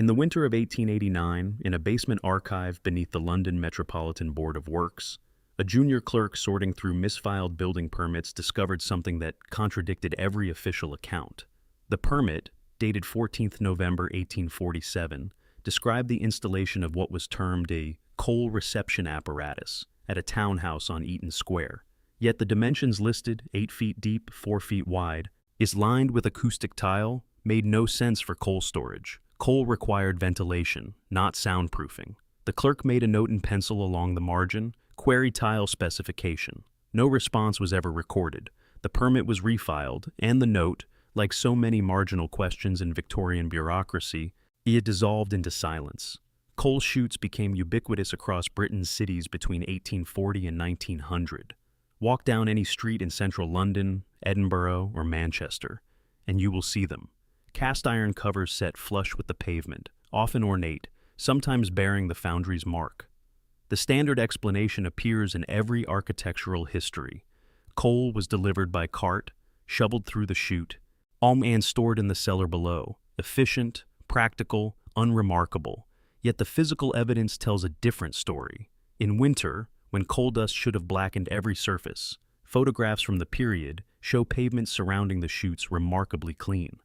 In the winter of 1889, in a basement archive beneath the London Metropolitan Board of Works, a junior clerk sorting through misfiled building permits discovered something that contradicted every official account. The permit, dated 14th November 1847, described the installation of what was termed a coal reception apparatus at a townhouse on Eaton Square. Yet the dimensions listed, 8 feet deep, 4 feet wide, is lined with acoustic tile, made no sense for coal storage. Coal required ventilation, not soundproofing. The clerk made a note in pencil along the margin, query tile specification. No response was ever recorded. The permit was refiled, and the note, like so many marginal questions in Victorian bureaucracy, it dissolved into silence. Coal chutes became ubiquitous across Britain's cities between 1840 and 1900. Walk down any street in central London, Edinburgh, or Manchester, and you will see them. Cast iron covers set flush with the pavement, often ornate, sometimes bearing the foundry's mark. The standard explanation appears in every architectural history. Coal was delivered by cart, shoveled through the chute, and stored in the cellar below. Efficient, practical, unremarkable. Yet the physical evidence tells a different story. In winter, when coal dust should have blackened every surface, photographs from the period show pavements surrounding the chutes remarkably clean.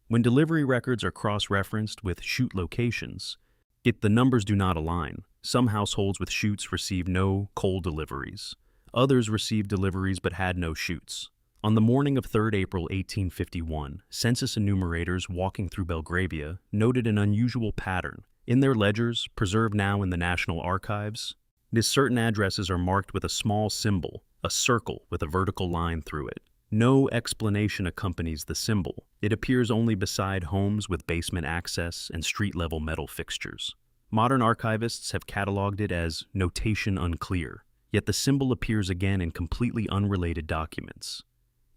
When delivery records are cross-referenced with chute locations, the numbers do not align. Some households with chutes receive no coal deliveries. Others received deliveries but had no chutes. On the morning of 3rd April 1851, census enumerators walking through Belgravia noted an unusual pattern. In their ledgers, preserved now in the National Archives, certain addresses are marked with a small symbol, a circle with a vertical line through it. No explanation accompanies the symbol. It appears only beside homes with basement access and street-level metal fixtures. Modern archivists have cataloged it as notation unclear, yet the symbol appears again in completely unrelated documents.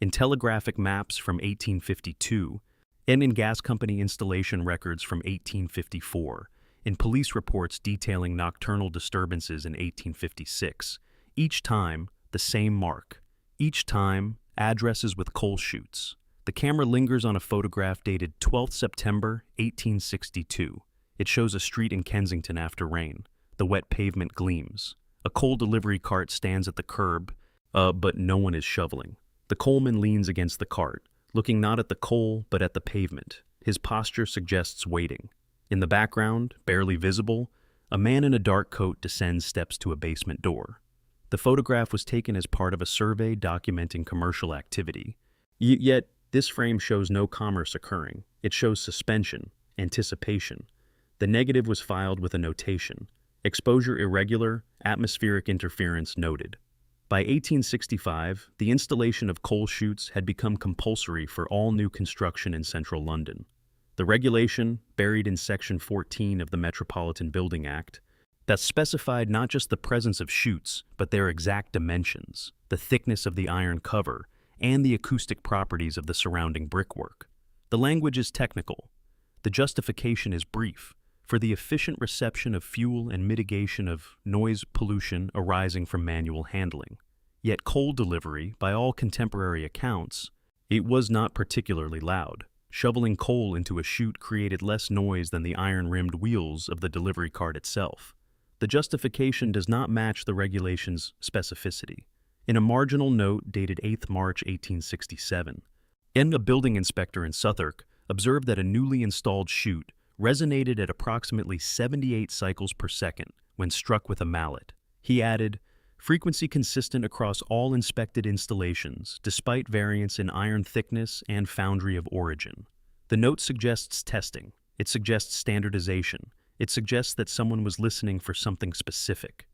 In telegraphic maps from 1852, and in gas company installation records from 1854, in police reports detailing nocturnal disturbances in 1856, each time the same mark. Each time, addresses with coal chutes. The camera lingers on a photograph dated 12th September 1862. It shows a street in Kensington after rain. The wet pavement gleams. A coal delivery cart stands at the curb, but no one is shoveling. The coalman leans against the cart, looking not at the coal but at the pavement. His posture suggests waiting. In the background, barely visible, a man in a dark coat descends steps to a basement door. The photograph was taken as part of a survey documenting commercial activity. Yet, this frame shows no commerce occurring. It shows suspension, anticipation. The negative was filed with a notation. Exposure irregular, atmospheric interference noted. By 1865, the installation of coal chutes had become compulsory for all new construction in central London. The regulation, buried in Section 14 of the Metropolitan Building Act, that specified not just the presence of chutes, but their exact dimensions, the thickness of the iron cover, and the acoustic properties of the surrounding brickwork. The language is technical. The justification is brief, for the efficient reception of fuel and mitigation of noise pollution arising from manual handling. Yet coal delivery, by all contemporary accounts, it was not particularly loud. Shoveling coal into a chute created less noise than the iron-rimmed wheels of the delivery cart itself. The justification does not match the regulation's specificity. In a marginal note dated 8th March 1867, a building inspector in Southwark observed that a newly installed chute resonated at approximately 78 cycles per second when struck with a mallet. He added, frequency consistent across all inspected installations, despite variance in iron thickness and foundry of origin. The note suggests testing. It suggests standardization. It suggests that someone was listening for something specific.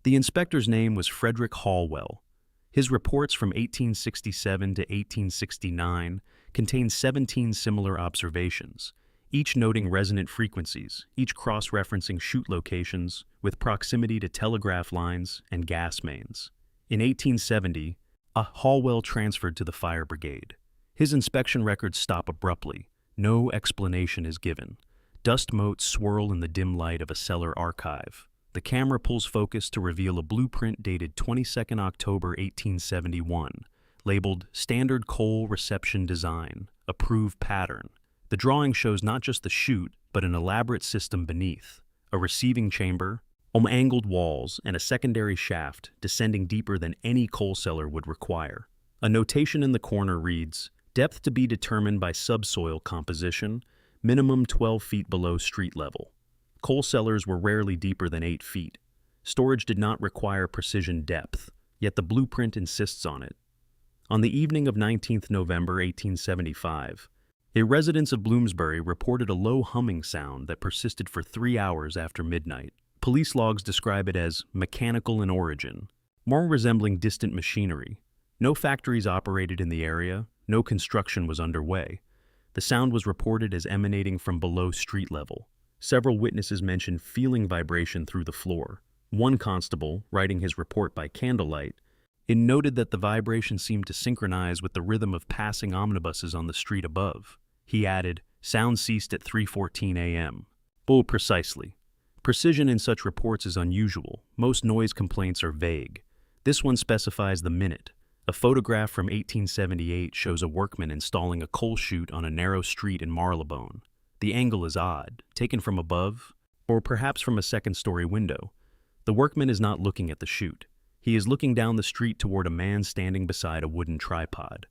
The inspector's name was Frederick Hallwell. His reports from 1867 to 1869 contain 17 similar observations, each noting resonant frequencies, each cross-referencing chute locations with proximity to telegraph lines and gas mains. In 1870, Hallwell transferred to the fire brigade. His inspection records stop abruptly. No explanation is given. Dust motes swirl in the dim light of a cellar archive. The camera pulls focus to reveal a blueprint dated 22nd October 1871, labeled Standard Coal Reception Design, Approved Pattern. The drawing shows not just the chute, but an elaborate system beneath, a receiving chamber, angled walls, and a secondary shaft descending deeper than any coal cellar would require. A notation in the corner reads, "Depth to be determined by subsoil composition, minimum 12 feet below street level." Coal cellars were rarely deeper than 8 feet. Storage did not require precision depth, yet the blueprint insists on it. On the evening of 19th November 1875, a resident of Bloomsbury reported a low humming sound that persisted for 3 hours after midnight. Police logs describe it as mechanical in origin, more resembling distant machinery. No factories operated in the area, no construction was underway. The sound was reported as emanating from below street level. Several witnesses mentioned feeling vibration through the floor. One constable, writing his report by candlelight, noted that the vibration seemed to synchronize with the rhythm of passing omnibuses on the street above. He added, "Sound ceased at 3:14 a.m. Oh, precisely. Precision in such reports is unusual. Most noise complaints are vague. This one specifies the minute. A photograph from 1878 shows a workman installing a coal chute on a narrow street in Marylebone. The angle is odd, taken from above, or perhaps from a second-story window. The workman is not looking at the chute. He is looking down the street toward a man standing beside a wooden tripod.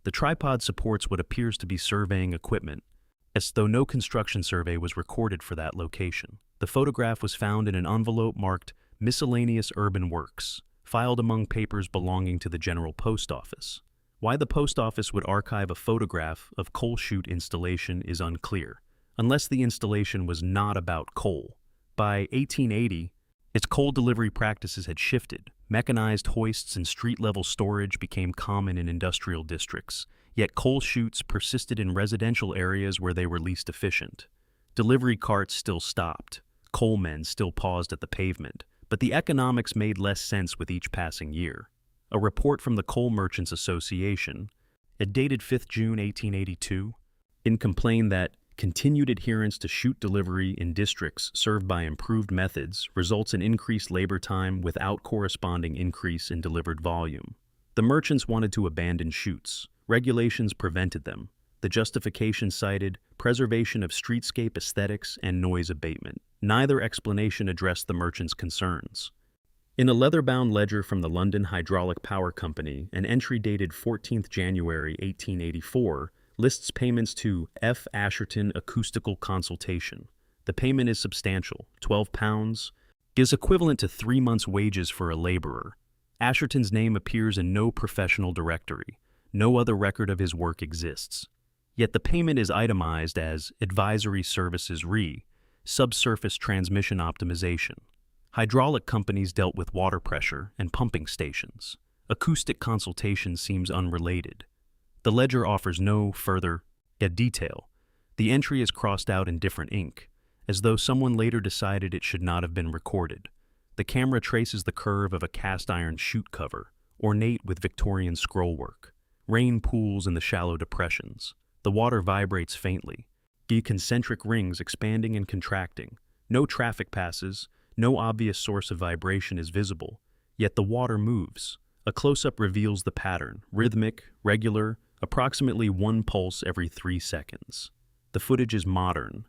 The tripod supports what appears to be surveying equipment, as though no construction survey was recorded for that location. The photograph was found in an envelope marked Miscellaneous Urban Works, filed among papers belonging to the General Post Office. Why the post office would archive a photograph of coal chute installation is unclear, unless the installation was not about coal. By 1880, its coal delivery practices had shifted. Mechanized hoists and street-level storage became common in industrial districts, yet coal chutes persisted in residential areas where they were least efficient. Delivery carts still stopped. Coal men still paused at the pavement, but the economics made less sense with each passing year. A report from the Coal Merchants Association, dated 5th June 1882, complained that continued adherence to chute delivery in districts served by improved methods results in increased labor time without corresponding increase in delivered volume. The merchants wanted to abandon chutes. Regulations prevented them. The justification cited preservation of streetscape aesthetics and noise abatement. Neither explanation addressed the merchants' concerns. In a leather-bound ledger from the London Hydraulic Power Company, an entry dated 14th January 1884 lists payments to F. Asherton Acoustical Consultation. The payment is substantial, £12, is equivalent to 3 months' wages for a laborer. Asherton's name appears in no professional directory. No other record of his work exists. Yet the payment is itemized as Advisory Services Subsurface Transmission Optimization. Hydraulic companies dealt with water pressure and pumping stations. Acoustic consultation seems unrelated. The ledger offers no further detail. The entry is crossed out in different ink, as though someone later decided it should not have been recorded. The camera traces the curve of a cast-iron chute cover, ornate with Victorian scrollwork. Rain pools in the shallow depressions. The water vibrates faintly, concentric rings expanding and contracting. No traffic passes, no obvious source of vibration is visible, yet the water moves. A close-up reveals the pattern, rhythmic, regular, approximately 1 pulse every 3 seconds. The footage is modern.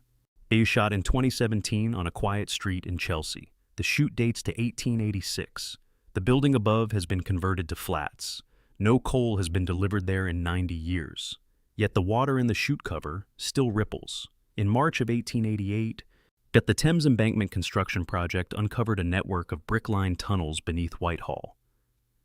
It is shot in 2017 on a quiet street in Chelsea. The chute dates to 1886. The building above has been converted to flats. No coal has been delivered there in 90 years. Yet the water in the chute cover still ripples. In March of 1888, the Thames Embankment construction project uncovered a network of brick-lined tunnels beneath Whitehall.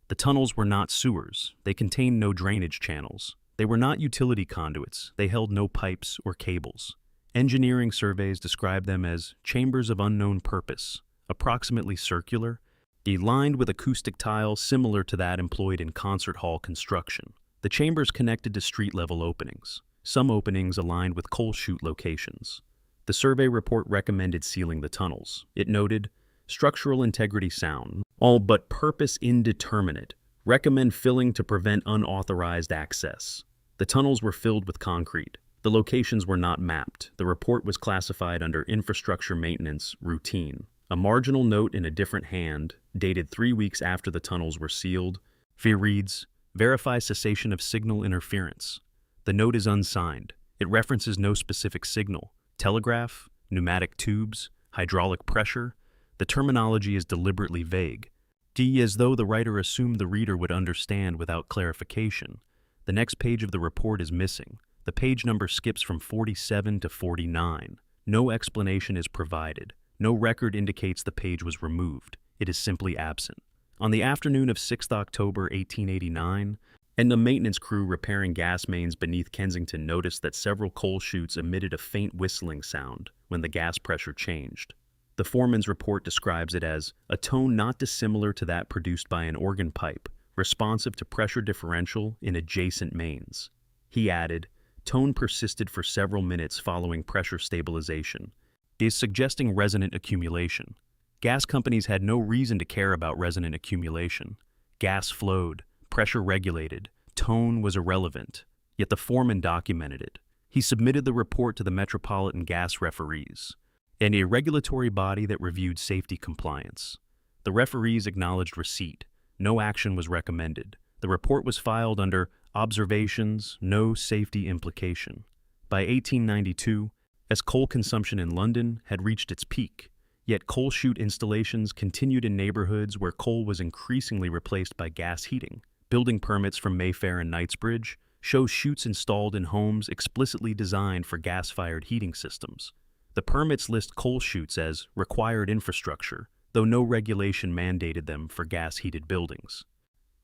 The tunnels were not sewers. They contained no drainage channels. They were not utility conduits. They held no pipes or cables. Engineering surveys described them as chambers of unknown purpose, approximately circular, lined with acoustic tile similar to that employed in concert hall construction. The chambers connected to street-level openings, some openings aligned with coal chute locations. The survey report recommended sealing the tunnels. It noted, structural integrity sound, all but purpose indeterminate. Recommend filling to prevent unauthorized access. The tunnels were filled with concrete. The locations were not mapped. The report was classified under infrastructure maintenance routine. A marginal note in a different hand, dated 3 weeks after the tunnels were sealed, reads, verify cessation of signal interference. The note is unsigned. It references no specific signal. Telegraph, pneumatic tubes, hydraulic pressure. The terminology is deliberately vague, as though the writer assumed the reader would understand without clarification. The next page of the report is missing. The page number skips from 47 to 49. No explanation is provided. No record indicates the page was removed. It is simply absent. On the afternoon of 6th October 1889, and a maintenance crew repairing gas mains beneath Kensington noticed that several coal chutes emitted a faint whistling sound when the gas pressure changed. The foreman's report describes it as a tone not dissimilar to that produced by an organ pipe, responsive to pressure differential in adjacent mains. He added, tone persisted for several minutes following pressure stabilization, is suggesting resonant accumulation. Gas companies had no reason to care about resonant accumulation. Gas flowed, pressure regulated, tone was irrelevant, yet the foreman documented it. He submitted the report to the Metropolitan gas referees, an irregulatory body that reviewed safety compliance. The referees acknowledged receipt. No action was recommended. The report was filed under observations, no safety implication. By 1892, as coal consumption in London had reached its peak, yet coal chute installations continued in neighborhoods where coal was increasingly replaced by gas heating. Building permits from Mayfair and Knightsbridge show chutes installed in homes explicitly designed for gas-fired heating systems. The permits list coal chutes as required infrastructure, though no regulation mandated them for gas-heated buildings.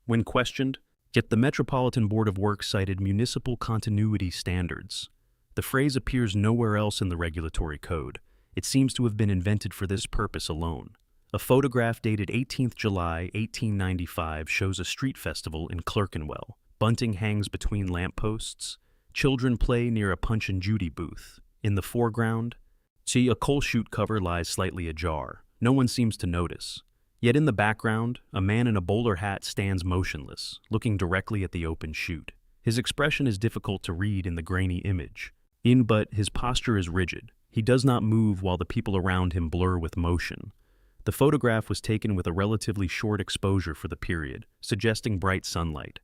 When questioned, yet the Metropolitan Board of Works cited municipal continuity standards. The phrase appears nowhere else in the regulatory code. It seems to have been invented for this purpose alone. A photograph dated 18th July 1895 shows a street festival in Clerkenwell. Bunting hangs between lampposts. Children play near a Punch and Judy booth. In the foreground, a coal chute cover lies slightly ajar. No one seems to notice. Yet in the background, a man in a bowler hat stands motionless, looking directly at the open chute. His expression is difficult to read in the grainy image. But his posture is rigid. He does not move while the people around him blur with motion. The photograph was taken with a relatively short exposure for the period, suggesting bright sunlight.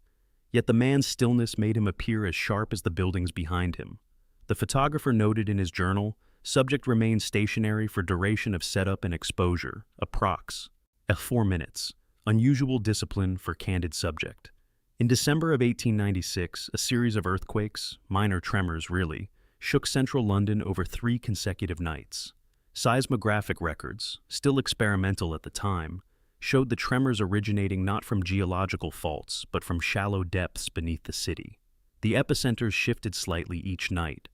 Yet the man's stillness made him appear as sharp as the buildings behind him. The photographer noted in his journal, subject remains stationary for duration of setup and exposure, approx. 4 minutes. Unusual discipline for candid subject. In December of 1896, a series of earthquakes, minor tremors really, shook central London over 3 consecutive nights. Seismographic records, still experimental at the time, showed the tremors originating not from geological faults, but from shallow depths beneath the city. The epicenters shifted slightly each night,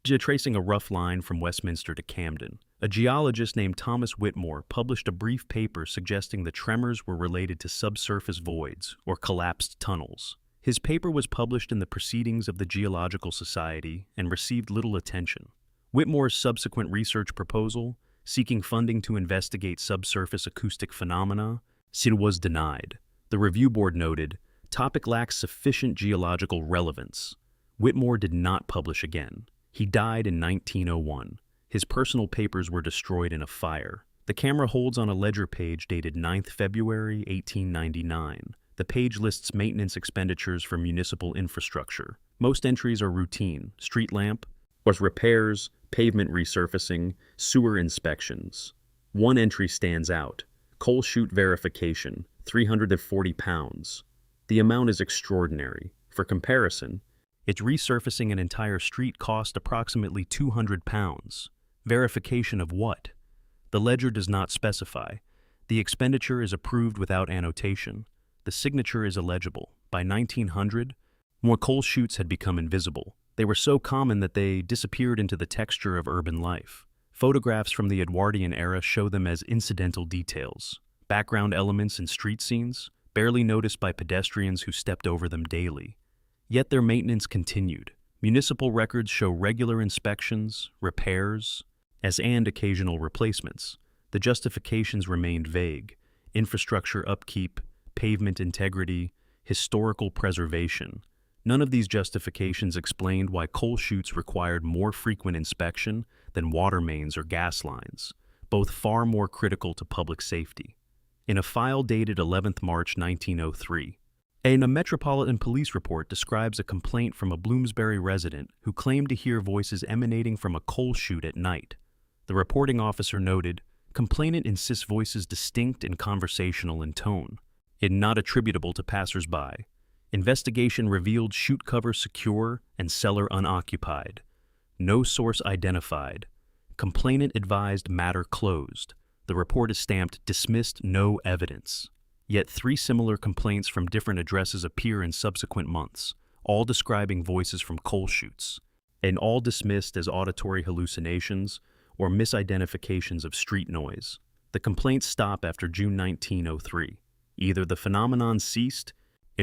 tracing a rough line from Westminster to Camden. A geologist named Thomas Whitmore published a brief paper suggesting the tremors were related to subsurface voids or collapsed tunnels. His paper was published in the Proceedings of the Geological Society and received little attention. Whitmore's subsequent research proposal, seeking funding to investigate subsurface acoustic phenomena, was denied. The review board noted, "Topic lacks sufficient geological relevance." Whitmore did not publish again. He died in 1901. His personal papers were destroyed in a fire. The camera holds on a ledger page dated 9th February 1899. The page lists maintenance expenditures for municipal infrastructure. Most entries are routine: street lamp, repairs, pavement resurfacing, sewer inspections. One entry stands out: coal chute verification, £340. The amount is extraordinary. For comparison, its resurfacing an entire street cost approximately £200. Verification of what? The ledger does not specify. The expenditure is approved without annotation. The signature is illegible. By 1900, more coal chutes had become invisible. They were so common that they disappeared into the texture of urban life. Photographs from the Edwardian-era show them as incidental details, background elements in street scenes, barely noticed by pedestrians who stepped over them daily. Yet their maintenance continued. Municipal records show regular inspections, repairs, and occasional replacements. The justifications remained vague: infrastructure upkeep, pavement integrity, historical preservation. None of these justifications explained why coal chutes required more frequent inspection than water mains or gas lines, both far more critical to public safety. In a file dated 11th March 1903, A Metropolitan police report describes a complaint from a Bloomsbury resident who claimed to hear voices emanating from a coal chute at night. The reporting officer noted, "Complainant insists voices distinct and conversational in tone, and not attributable to passers-by. Investigation revealed chute cover secure and cellar unoccupied. No source identified. Complainant advised matter closed. The report is stamped dismissed, no evidence." Yet 3 similar complaints from different addresses appear in subsequent months, all describing voices from coal chutes, and all dismissed as auditory hallucinations or misidentifications of street noise. The complaints stop after June 1903. Either the phenomenon ceased,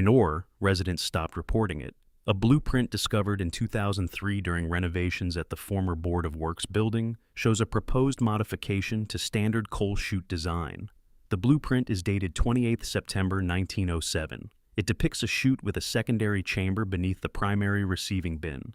or residents stopped reporting it. A blueprint discovered in 2003 during renovations at the former Board of Works building shows a proposed modification to standard coal chute design. The blueprint is dated 28 September 1907. It depicts a chute with a secondary chamber beneath the primary receiving bin,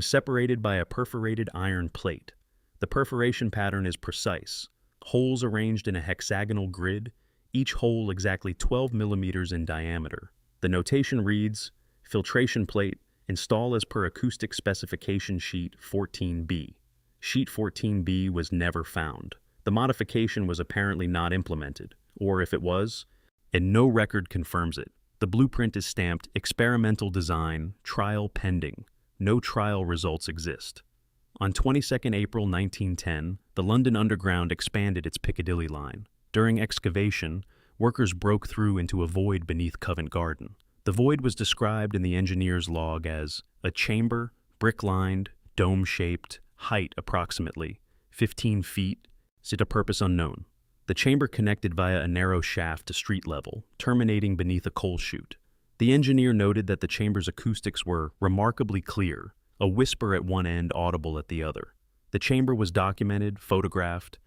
separated by a perforated iron plate. The perforation pattern is precise, holes arranged in a hexagonal grid, each hole exactly 12 millimeters in diameter. The notation reads, "Filtration plate, install as per acoustic specification sheet 14B. Sheet 14B was never found. The modification was apparently not implemented, or if it was, and no record confirms it. The blueprint is stamped experimental design, trial pending. No trial results exist." On 22 April 1910, the London Underground expanded its Piccadilly line. During excavation, workers broke through into a void beneath Covent Garden. The void was described in the engineer's log as a chamber, brick-lined, dome-shaped, height approximately 15 feet, to purpose unknown. The chamber connected via a narrow shaft to street level, terminating beneath a coal chute. The engineer noted that the chamber's acoustics were remarkably clear, a whisper at one end audible at the other. The chamber was documented, photographed,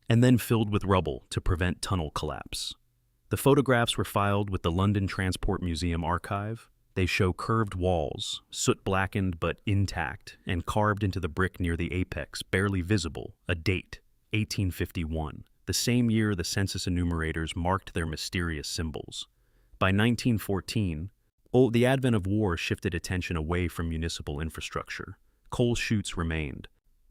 and then filled with rubble to prevent tunnel collapse. The photographs were filed with the London Transport Museum archive. They show curved walls, soot-blackened but intact, and carved into the brick near the apex, barely visible, a date, 1851, the same year the census enumerators marked their mysterious symbols. By 1914, the advent of war shifted attention away from municipal infrastructure. Coal chutes remained,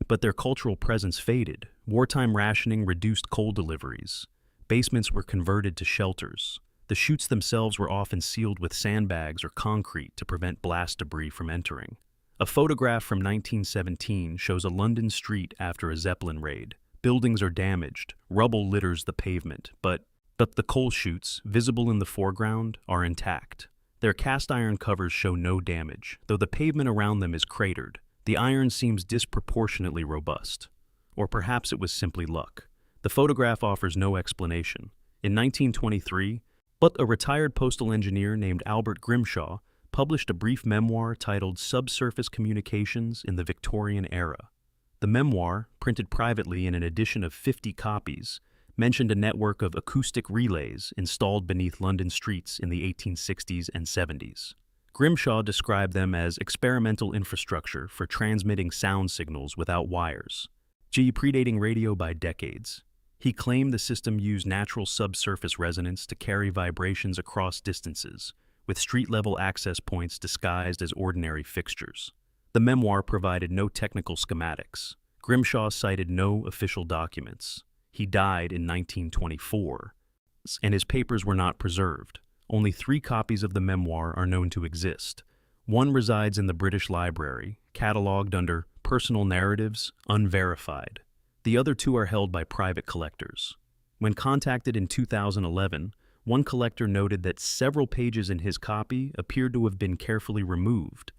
but their cultural presence faded. Wartime rationing reduced coal deliveries. Basements were converted to shelters. The chutes themselves were often sealed with sandbags or concrete to prevent blast debris from entering. A photograph from 1917 shows a London street after a Zeppelin raid. Buildings are damaged, rubble litters the pavement, but the coal chutes, visible in the foreground, are intact. Their cast iron covers show no damage, though the pavement around them is cratered. The iron seems disproportionately robust. Or perhaps it was simply luck. The photograph offers no explanation. In 1923, a retired postal engineer named Albert Grimshaw published a brief memoir titled Subsurface Communications in the Victorian-era. The memoir, printed privately in an edition of 50 copies, mentioned a network of acoustic relays installed beneath London streets in the 1860s and 70s. Grimshaw described them as experimental infrastructure for transmitting sound signals without wires, predating radio by decades. He claimed the system used natural subsurface resonance to carry vibrations across distances, with street-level access points disguised as ordinary fixtures. The memoir provided no technical schematics. Grimshaw cited no official documents. He died in 1924, and his papers were not preserved. Only 3 copies of the memoir are known to exist. One resides in the British Library, catalogued under Personal Narratives, Unverified. The other 2 are held by private collectors. When contacted in 2011, one collector noted that several pages in his copy appeared to have been carefully removed,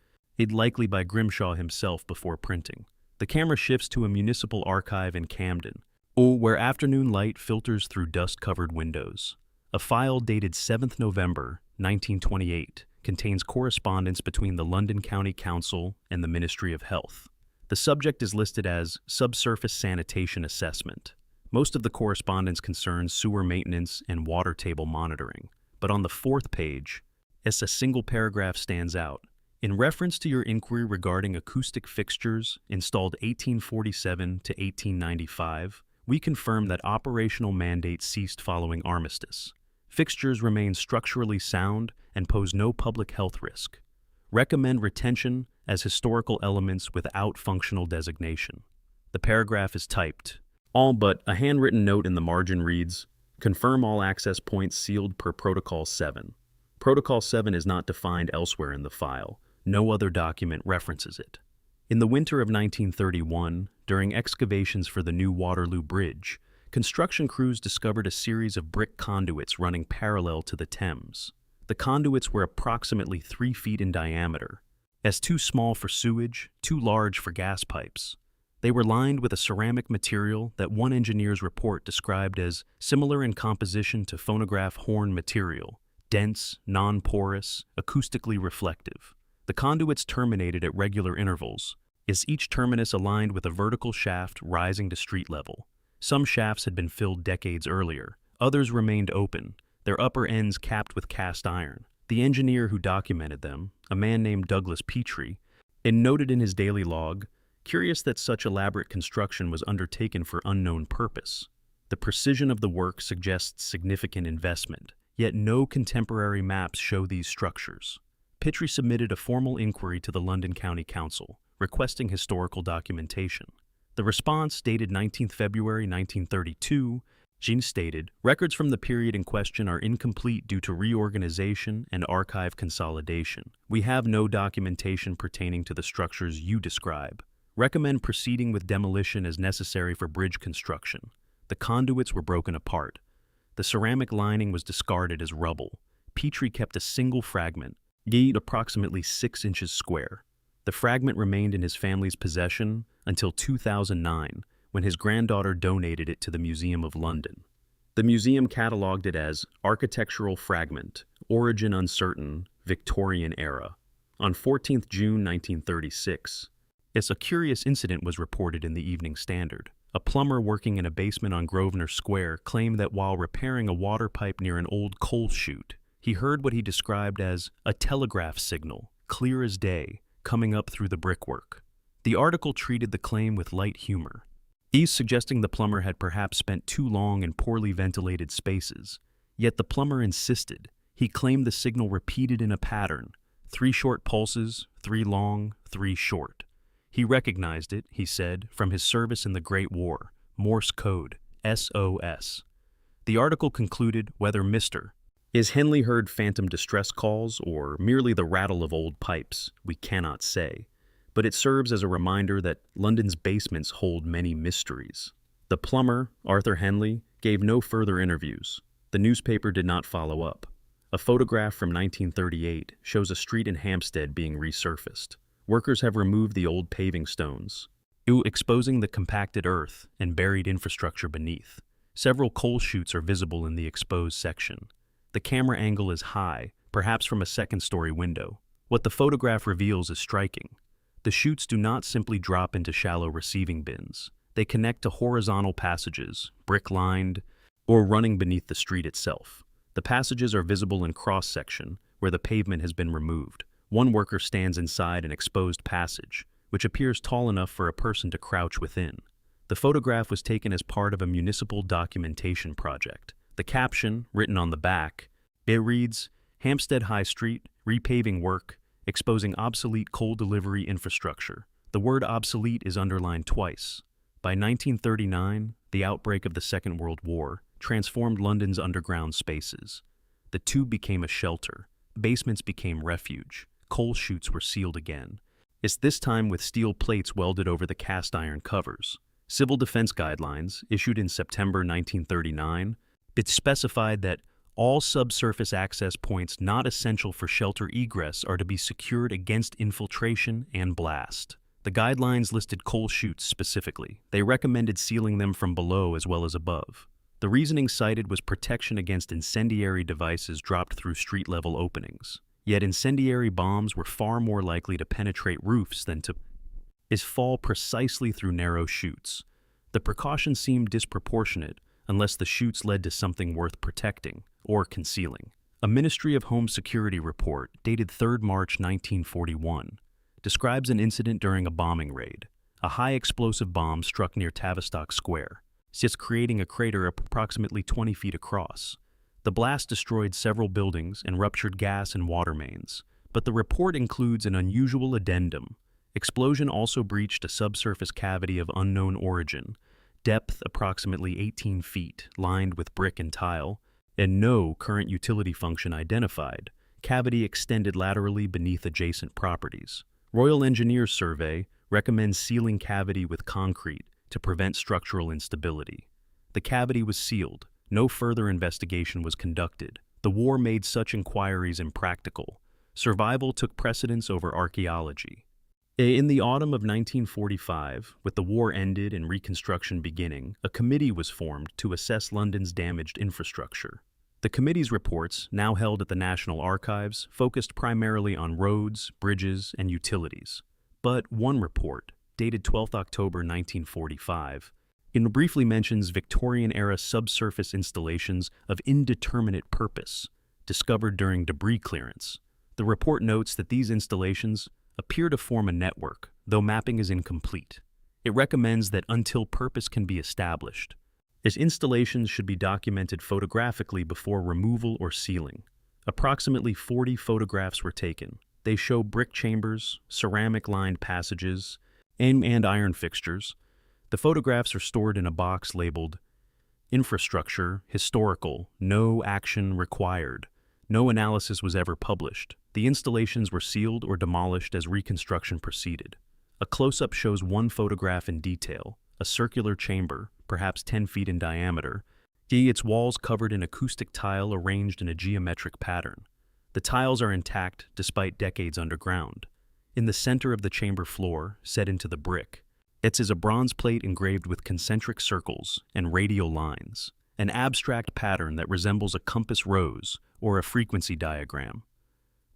likely by Grimshaw himself before printing. The camera shifts to a municipal archive in Camden, where afternoon light filters through dust-covered windows. A file dated 7th November, 1928, contains correspondence between the London County Council and the Ministry of Health. The subject is listed as Subsurface Sanitation Assessment. Most of the correspondence concerns sewer maintenance and water table monitoring, but on the 4th page, a single paragraph stands out. In reference to your inquiry regarding acoustic fixtures installed 1847 to 1895, we confirm that operational mandate ceased following armistice. Fixtures remain structurally sound and pose no public health risk. Recommend retention as historical elements without functional designation. The paragraph is typed. All but a handwritten note in the margin reads, "Confirm all access points sealed per Protocol 7. Protocol 7 is not defined elsewhere in the file. No other document references it." In the winter of 1931, during excavations for the new Waterloo Bridge, construction crews discovered a series of brick conduits running parallel to the Thames. The conduits were approximately 3 feet in diameter, as too small for sewage, too large for gas pipes. They were lined with a ceramic material that one engineer's report described as similar in composition to phonograph horn material, dense, non-porous, acoustically reflective. The conduits terminated at regular intervals, is each terminus aligned with a vertical shaft rising to street level. Some shafts had been filled decades earlier, others remained open, their upper ends capped with cast iron. The engineer who documented them, a man named Douglas Petrie, noted in his daily log, "Curious that such elaborate construction was undertaken for unknown purpose. The precision of the work suggests significant investment, yet no contemporary maps show these structures." Petrie submitted a formal inquiry to the London County Council, requesting historical documentation. The response, dated 19 February 1932, Jean stated, "Records from the period in question are incomplete due to reorganization and archive consolidation. We have no documentation pertaining to the structures you describe. Recommend proceeding with demolition as necessary for bridge construction. The conduits were broken apart. The ceramic lining was discarded as rubble. Petrie kept a single fragment, approximately 6 inches square. The fragment remained in his family's possession until 2009, when his granddaughter donated it to the Museum of London. The museum catalogued it as architectural fragment, origin uncertain, Victorian-era. On 14th June 1936, a curious incident was reported in the Evening Standard. A plumber working in a basement on Grosvenor Square claimed that while repairing a water pipe near an old coal chute, he heard what he described as a telegraph signal, clear as day, coming up through the brickwork. The article treated the claim with light humor, suggesting the plumber had perhaps spent too long in poorly ventilated spaces. Yet the plumber insisted. He claimed the signal repeated in a pattern, 3 short pulses, 3 long, 3 short. He recognized it, he said, from his service in the Great War, Morse code, SOS. The article concluded whether Mr. Henley heard phantom distress calls or merely the rattle of old pipes, we cannot say, but it serves as a reminder that London's basements hold many mysteries. The plumber, Arthur Henley, gave no further interviews. The newspaper did not follow up. A photograph from 1938 shows a street in Hampstead being resurfaced. Workers have removed the old paving stones, exposing the compacted earth and buried infrastructure beneath. Several coal chutes are visible in the exposed section. The camera angle is high, perhaps from a second-story window. What the photograph reveals is striking. The chutes do not simply drop into shallow receiving bins. They connect to horizontal passages, brick-lined, or running beneath the street itself. The passages are visible in cross-section, where the pavement has been removed. One worker stands inside an exposed passage, which appears tall enough for a person to crouch within. The photograph was taken as part of a municipal documentation project. The caption, written on the back, reads, "Hampstead High Street, repaving work, exposing obsolete coal delivery infrastructure." The word obsolete is underlined twice. By 1939, the outbreak of the Second World War transformed London's underground spaces. The tube became a shelter. Basements became refuge. Coal chutes were sealed again. It's this time with steel plates welded over the cast iron covers. Civil defense guidelines, issued in September 1939, specified that all subsurface access points not essential for shelter egress are to be secured against infiltration and blast. The guidelines listed coal chutes specifically. They recommended sealing them from below as well as above. The reasoning cited was protection against incendiary devices dropped through street-level openings. Yet incendiary bombs were far more likely to penetrate roofs than to fall precisely through narrow chutes. The precaution seemed disproportionate unless the chutes led to something worth protecting or concealing. A Ministry of Home Security report dated 3 March 1941 describes an incident during a bombing raid. A high-explosive bomb struck near Tavistock Square, creating a crater approximately 20 feet across. The blast destroyed several buildings and ruptured gas and water mains, but the report includes an unusual addendum. Explosion also breached a subsurface cavity of unknown origin, depth approximately 18 feet, lined with brick and tile, and no current utility function identified. Cavity extended laterally beneath adjacent properties. Royal Engineers Survey recommends sealing cavity with concrete to prevent structural instability. The cavity was sealed. No further investigation was conducted. The war made such inquiries impractical. Survival took precedence over archaeology. In the autumn of 1945, with the war ended and reconstruction beginning, a committee was formed to assess London's damaged infrastructure. The committee's reports, now held at the National Archives, focused primarily on roads, bridges, and utilities. But one report, dated 12 October 1945, briefly mentions Victorian-era subsurface installations of indeterminate purpose, discovered during debris clearance. The report notes that these installations appear to form a network, though mapping is incomplete. It recommends that until purpose can be established, its installations should be documented photographically before removal or sealing. Approximately 40 photographs were taken. They show brick chambers, ceramic-lined passages, and iron fixtures. The photographs are stored in a box labeled Infrastructure, Historical, No Action Required. No analysis was ever published. The installations were sealed or demolished as reconstruction proceeded. A close-up shows one photograph in detail, a circular chamber, perhaps 10 feet in diameter, its walls covered in acoustic tile arranged in a geometric pattern. The tiles are intact despite decades underground. In the center of the chamber floor, set into the brick, it is a bronze plate engraved with concentric circles and radial lines, an abstract pattern that resembles a compass rose or a frequency diagram.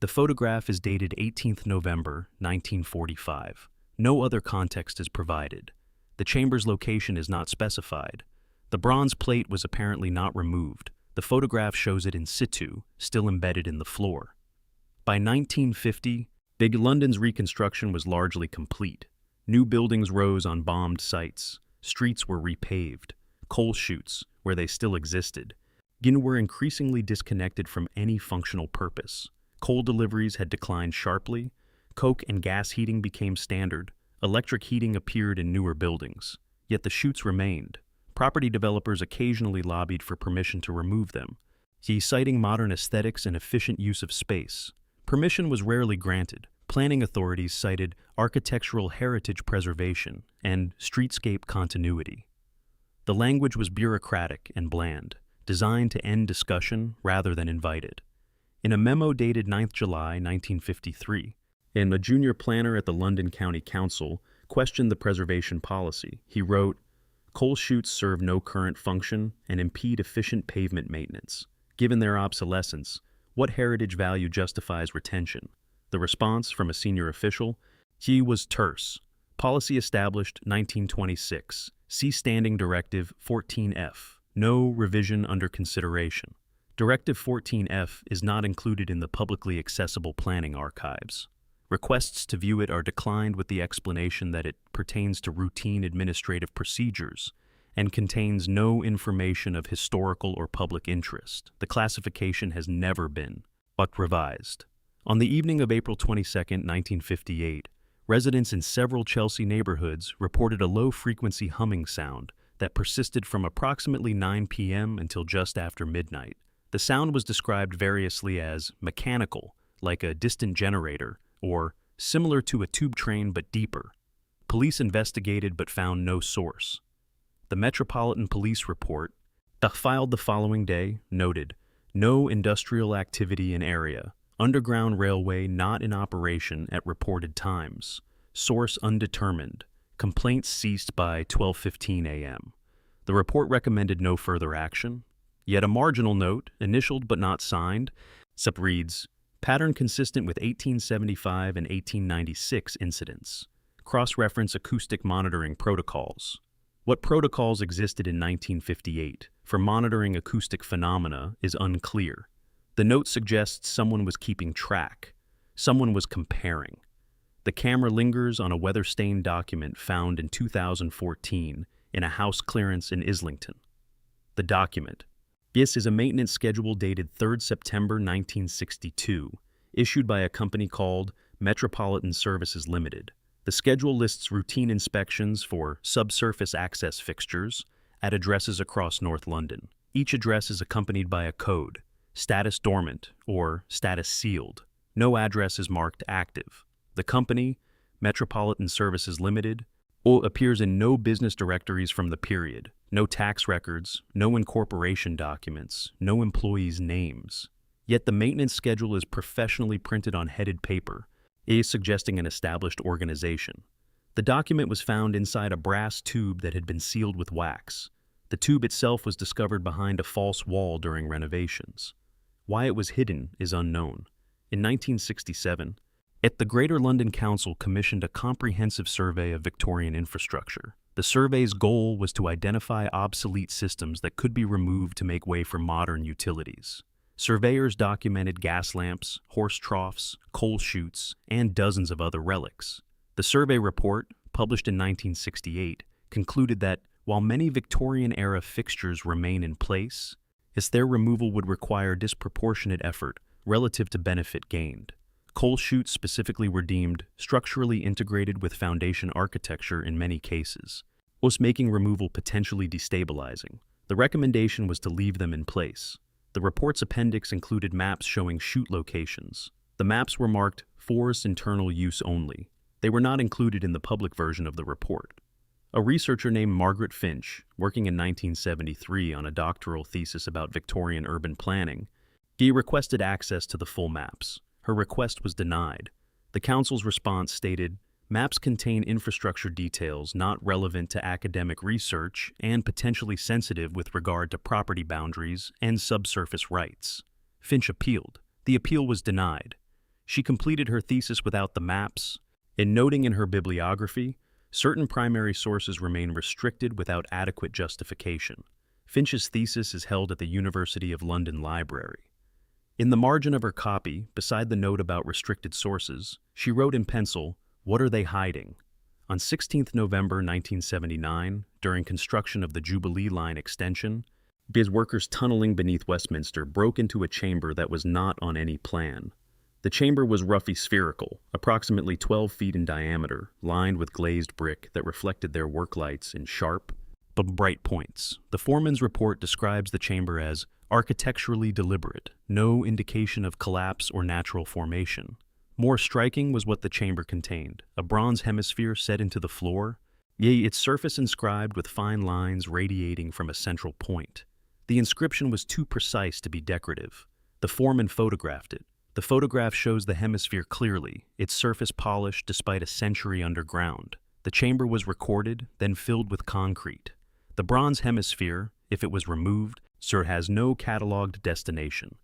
The photograph is dated 18th November, 1945. No other context is provided. The chamber's location is not specified. The bronze plate was apparently not removed. The photograph shows it in situ, still embedded in the floor. By 1950, Big London's reconstruction was largely complete. New buildings rose on bombed sites. Streets were repaved. Coal chutes, where they still existed, were increasingly disconnected from any functional purpose. Coal deliveries had declined sharply. Coke and gas heating became standard. Electric heating appeared in newer buildings. Yet the chutes remained. Property developers occasionally lobbied for permission to remove them, citing modern aesthetics and efficient use of space. Permission was rarely granted. Planning authorities cited architectural heritage preservation and streetscape continuity. The language was bureaucratic and bland, designed to end discussion rather than invite it. In a memo dated 9th July 1953, a junior planner at the London County Council questioned the preservation policy. He wrote, "Coal chutes serve no current function and impede efficient pavement maintenance. Given their obsolescence, what heritage value justifies retention?" The response from a senior official, he was terse. Policy established 1926. See Standing Directive 14F. No revision under consideration. Directive 14F is not included in the publicly accessible planning archives. Requests to view it are declined with the explanation that it pertains to routine administrative procedures and contains no information of historical or public interest. The classification has never been revised. On the evening of April 22, 1958, residents in several Chelsea neighborhoods reported a low-frequency humming sound that persisted from approximately 9 p.m. until just after midnight. The sound was described variously as mechanical, like a distant generator, or similar to a tube train but deeper. Police investigated but found no source. The Metropolitan Police report, filed the following day, noted, "No industrial activity in area. Underground railway not in operation at reported times. Source undetermined. Complaints ceased by 12:15 a.m. The report recommended no further action. Yet a marginal note, initialed but not signed, reads, "Pattern consistent with 1875 and 1896 incidents. Cross-reference acoustic monitoring protocols." What protocols existed in 1958 for monitoring acoustic phenomena is unclear. The note suggests someone was keeping track. Someone was comparing. The camera lingers on a weather-stained document found in 2014 in a house clearance in Islington. The document, This is a maintenance schedule dated 3rd September 1962, issued by a company called Metropolitan Services Limited. The schedule lists routine inspections for subsurface access fixtures at addresses across North London. Each address is accompanied by a code, status dormant or status sealed. No address is marked active. The company, Metropolitan Services Limited, appears in no business directories from the period, no tax records, no incorporation documents, no employees' names. Yet the maintenance schedule is professionally printed on headed paper, suggesting an established organization. The document was found inside a brass tube that had been sealed with wax. The tube itself was discovered behind a false wall during renovations. Why it was hidden is unknown. In 1967, the Greater London Council commissioned a comprehensive survey of Victorian infrastructure. The survey's goal was to identify obsolete systems that could be removed to make way for modern utilities. Surveyors documented gas lamps, horse troughs, coal chutes, and dozens of other relics. The survey report, published in 1968, concluded that while many Victorian-era fixtures remain in place, their removal would require disproportionate effort relative to benefit gained. Coal chutes specifically were deemed structurally integrated with foundation architecture in many cases, thus making removal potentially destabilizing. The recommendation was to leave them in place. The report's appendix included maps showing chute locations. The maps were marked forest internal use only. They were not included in the public version of the report. A researcher named Margaret Finch, working in 1973 on a doctoral thesis about Victorian urban planning, requested access to the full maps. Her request was denied. The council's response stated, "Maps contain infrastructure details not relevant to academic research and potentially sensitive with regard to property boundaries and subsurface rights." Finch appealed. The appeal was denied. She completed her thesis without the maps, and noting in her bibliography, certain primary sources remain restricted without adequate justification. Finch's thesis is held at the University of London Library. In the margin of her copy, beside the note about restricted sources, she wrote in pencil, "What are they hiding?" On 16 November 1979, during construction of the Jubilee Line extension, workers tunneling beneath Westminster broke into a chamber that was not on any plan. The chamber was roughly spherical, approximately 12 feet in diameter, lined with glazed brick that reflected their work lights in sharp but bright points. The foreman's report describes the chamber as architecturally deliberate, no indication of collapse or natural formation. More striking was what the chamber contained, a bronze hemisphere set into the floor, its surface inscribed with fine lines radiating from a central point. The inscription was too precise to be decorative. The foreman photographed it. The photograph shows the hemisphere clearly, its surface polished despite a century underground. The chamber was recorded, then filled with concrete. The bronze hemisphere, if it was removed, has no catalogued destination.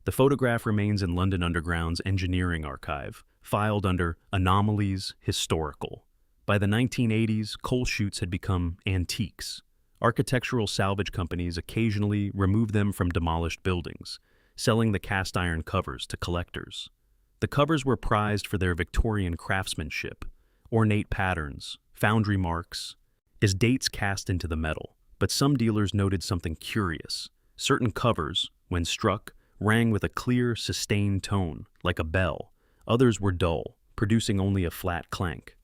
The photograph remains in London Underground's engineering archive, filed under Anomalies Historical. By the 1980s, coal chutes had become antiques. Architectural salvage companies occasionally removed them from demolished buildings, selling the cast iron covers to collectors. The covers were prized for their Victorian craftsmanship, ornate patterns, foundry marks, dates cast into the metal. But some dealers noted something curious. Certain covers, when struck, rang with a clear, sustained tone, like a bell. Others were dull, producing only a flat clank.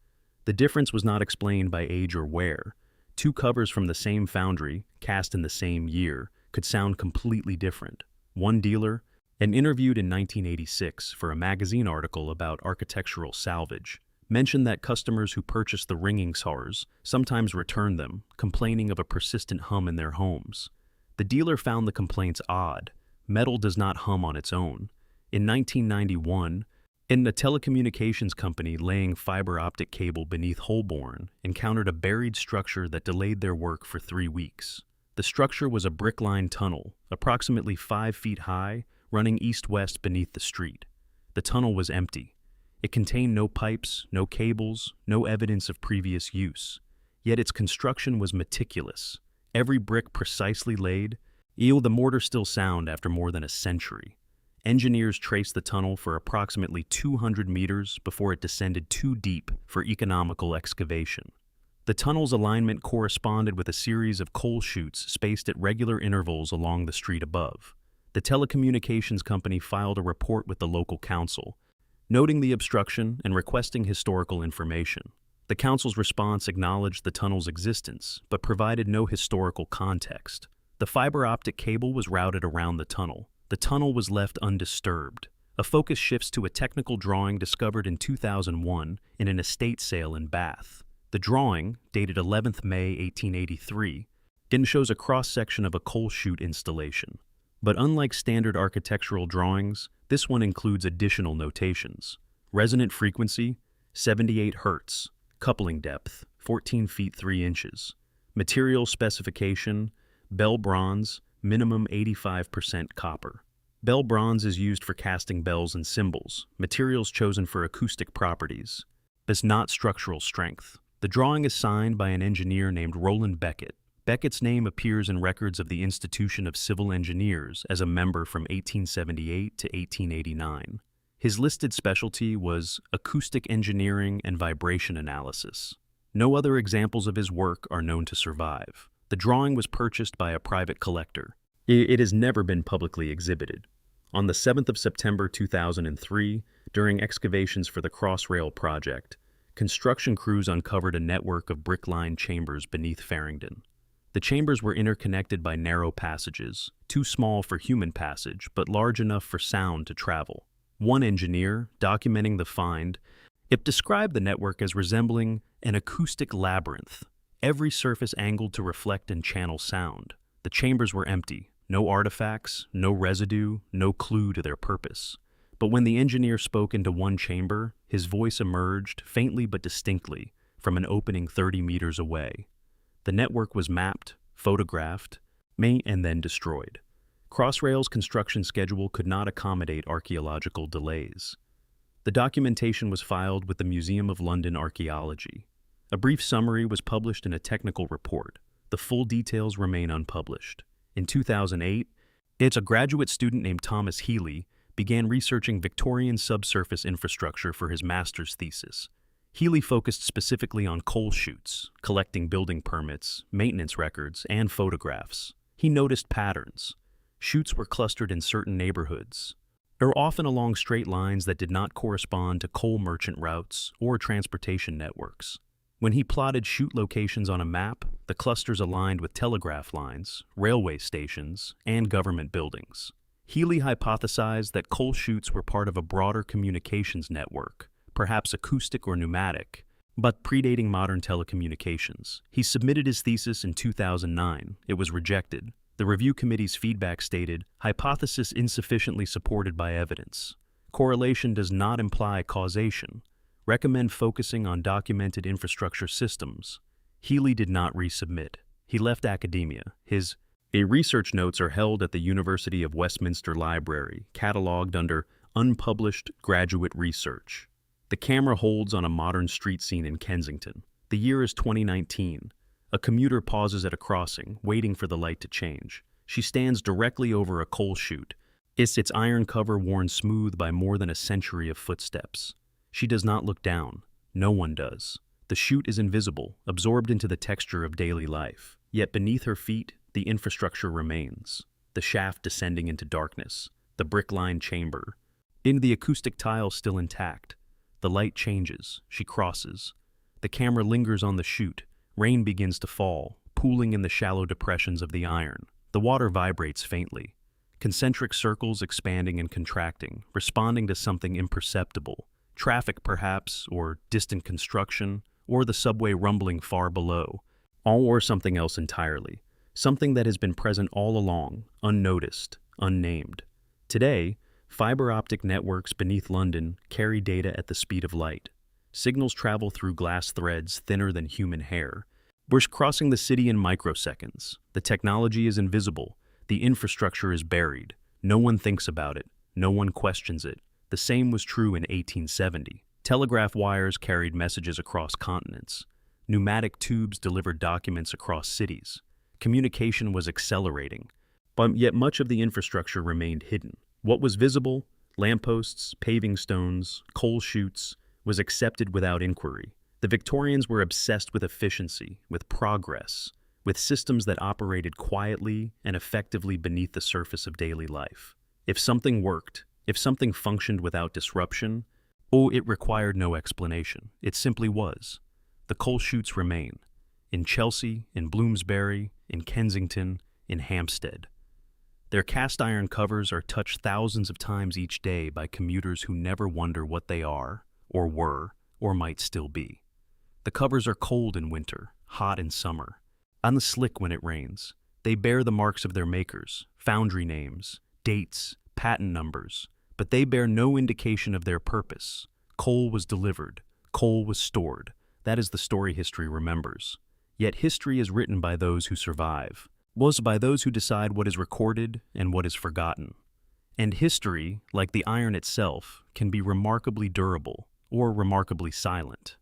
The difference was not explained by age or wear. Two covers from the same foundry, cast in the same year, could sound completely different. One dealer, interviewed in 1986 for a magazine article about architectural salvage, mentioned that customers who purchased the ringing cellars sometimes returned them, complaining of a persistent hum in their homes. The dealer found the complaints odd. Metal does not hum on its own. In 1991, a telecommunications company laying fiber optic cable beneath Holborn encountered a buried structure that delayed their work for 3 weeks. The structure was a brick-lined tunnel, approximately 5 feet high, running east-west beneath the street. The tunnel was empty. It contained no pipes, no cables, no evidence of previous use. Yet its construction was meticulous. Every brick precisely laid, the mortar still sound after more than a century. Engineers traced the tunnel for approximately 200 meters before it descended too deep for economical excavation. The tunnel's alignment corresponded with a series of coal chutes spaced at regular intervals along the street above. The telecommunications company filed a report with the local council, noting the obstruction and requesting historical information. The council's response acknowledged the tunnel's existence, but provided no historical context. The fiber optic cable was routed around the tunnel. The tunnel was left undisturbed. A focus shifts to a technical drawing discovered in 2001 in an estate sale in Bath. The drawing, dated 11th May 1883, shows a cross-section of a coal chute installation. But unlike standard architectural drawings, this one includes additional notations. Resonant frequency, 78 Hz. Coupling depth, 14 feet 3 inches. Material specification, bell bronze, minimum 85% copper. Bell bronze is used for casting bells and cymbals, materials chosen for acoustic properties, but not structural strength. The drawing is signed by an engineer named Roland Beckett. Beckett's name appears in records of the Institution of Civil Engineers as a member from 1878 to 1889. His listed specialty was acoustic engineering and vibration analysis. No other examples of his work are known to survive. The drawing was purchased by a private collector. It has never been publicly exhibited. On the 7th of September 2003, during excavations for the Crossrail project, construction crews uncovered a network of brick-lined chambers beneath Farringdon. The chambers were interconnected by narrow passages, too small for human passage but large enough for sound to travel. One engineer, documenting the find, described the network as resembling an acoustic labyrinth, every surface angled to reflect and channel sound. The chambers were empty, no artifacts, no residue, no clue to their purpose. But when the engineer spoke into one chamber, his voice emerged, faintly but distinctly, from an opening 30 meters away. The network was mapped, photographed, and then destroyed. Crossrail's construction schedule could not accommodate archaeological delays. The documentation was filed with the Museum of London Archaeology. A brief summary was published in a technical report. The full details remain unpublished. In 2008, a graduate student named Thomas Healy began researching Victorian subsurface infrastructure for his master's thesis. Healy focused specifically on coal chutes, collecting building permits, maintenance records, and photographs. He noticed patterns. Chutes were clustered in certain neighborhoods, or often along straight lines that did not correspond to coal merchant routes or transportation networks. When he plotted chute locations on a map, the clusters aligned with telegraph lines, railway stations, and government buildings. Healy hypothesized that coal chutes were part of a broader communications network, perhaps acoustic or pneumatic, but predating modern telecommunications. He submitted his thesis in 2009. It was rejected. The review committee's feedback stated, hypothesis insufficiently supported by evidence. Correlation does not imply causation. Recommend focusing on documented infrastructure systems. Healy did not resubmit. He left academia. His research notes are held at the University of Westminster Library, catalogued under unpublished graduate research. The camera holds on a modern street scene in Kensington. The year is 2019. A commuter pauses at a crossing, waiting for the light to change. She stands directly over a coal chute, its iron cover worn smooth by more than a century of footsteps. She does not look down. No one does. The chute is invisible, absorbed into the texture of daily life. Yet beneath her feet, the infrastructure remains. The shaft descending into darkness. The brick-lined chamber. The acoustic tile still intact. The light changes. She crosses. The camera lingers on the chute. Rain begins to fall, pooling in the shallow depressions of the iron. The water vibrates faintly. Concentric circles expanding and contracting, responding to something imperceptible. Traffic, perhaps, or distant construction, or the subway rumbling far below, or something else entirely. Something that has been present all along, unnoticed, unnamed. Today, fiber optic networks beneath London carry data at the speed of light. Signals travel through glass threads thinner than human hair. We're crossing the city in microseconds. The technology is invisible. The infrastructure is buried. No one thinks about it. No one questions it. The same was true in 1870. Telegraph wires carried messages across continents. Pneumatic tubes delivered documents across cities. Communication was accelerating, but yet much of the infrastructure remained hidden. What was visible, lampposts, paving stones, coal chutes, was accepted without inquiry. The Victorians were obsessed with efficiency, with progress, with systems that operated quietly and effectively beneath the surface of daily life. If something worked, if something functioned without disruption, it required no explanation. It simply was. The coal chutes remain. In Chelsea, in Bloomsbury, in Kensington, in Hampstead. Their cast iron covers are touched thousands of times each day by commuters who never wonder what they are, or were, or might still be. The covers are cold in winter, hot in summer, on the slick when it rains. They bear the marks of their makers, foundry names, dates, patent numbers, but they bear no indication of their purpose. Coal was delivered, coal was stored. That is the story history remembers. Yet history is written by those who survive, by those who decide what is recorded and what is forgotten. And history, like the iron itself, can be remarkably durable or remarkably silent.